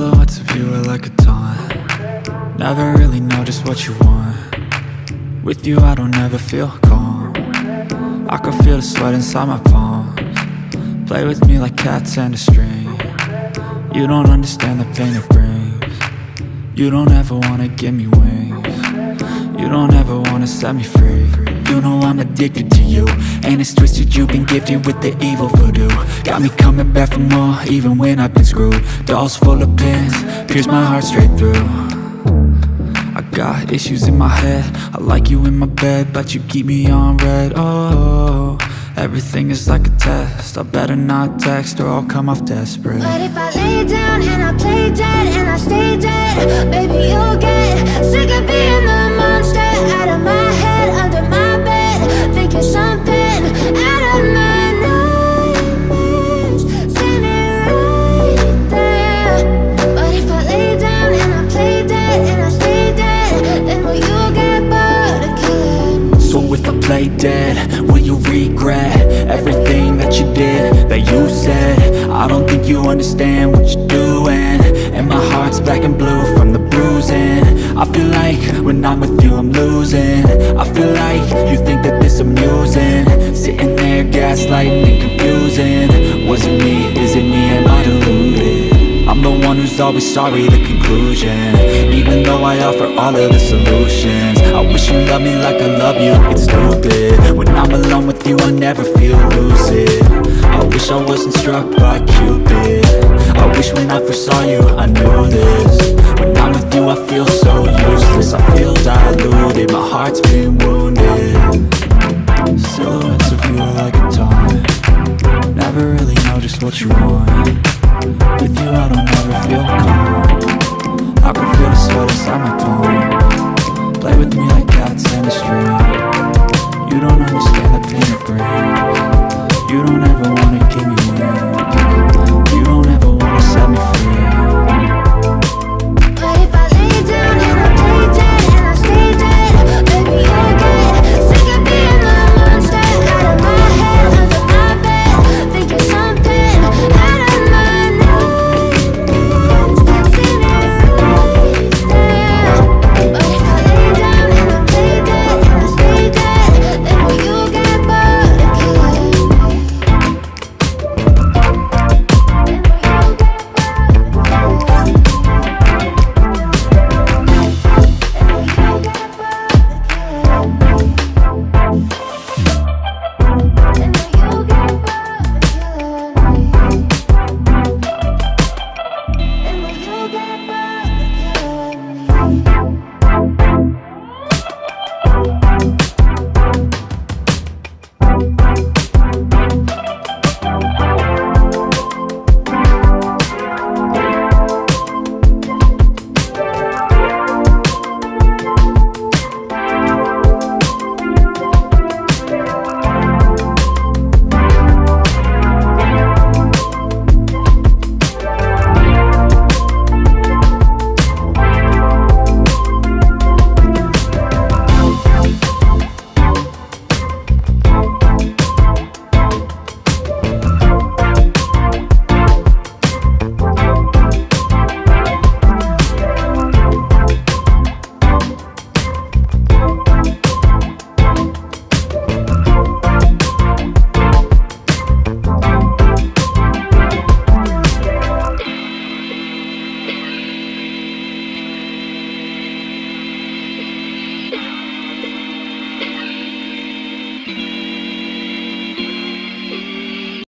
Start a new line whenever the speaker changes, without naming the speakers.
Silhouettes of you are like a taunt. Never really know just what you want. With you I don't ever feel calm. I can feel the sweat inside my palms. Play with me like cats and a string. You don't understand the pain it brings. You don't ever wanna give me wings. You don't ever wanna set me free. You know I'm addicted to you, and it's twisted, you've been gifted with the evil voodoo. Got me coming back for more, even when I've been screwed. Dolls full of pins, pierce my heart straight through. I got issues in my head, I like you in my bed, but you keep me on red. Oh, everything is like a test, I better not text or I'll come off desperate.
But if I lay down and I play dead and I stay dead, baby you'll get sick of being the monster out of my head, under my bed, thinking something out of my nightmares, standing right there. But if I lay down and I play dead and I stay dead, then will you get bored of killing me?
So if I play dead, will you regret everything that you did, that you said? I don't think you understand what you're doing, and my heart's black and blue from the bruising. I feel like when I'm with you I'm losing. I feel like you think that this amusing, sitting there gaslighting and confusing. Was it me? Is it me? Am I deluded? I'm the one who's always sorry, the conclusion, even though I offer all of the solutions. I wish you loved me like I love you, it's stupid. When I'm alone with you I never feel lucid. I wish I wasn't struck by Cupid. I wish when I first saw you I knew this. When I'm with you I feel so useless, I feel diluted, my heart's been wounded. Silhouettes of you are like a taunt. Never really know just what you want. With you I don't ever feel calm.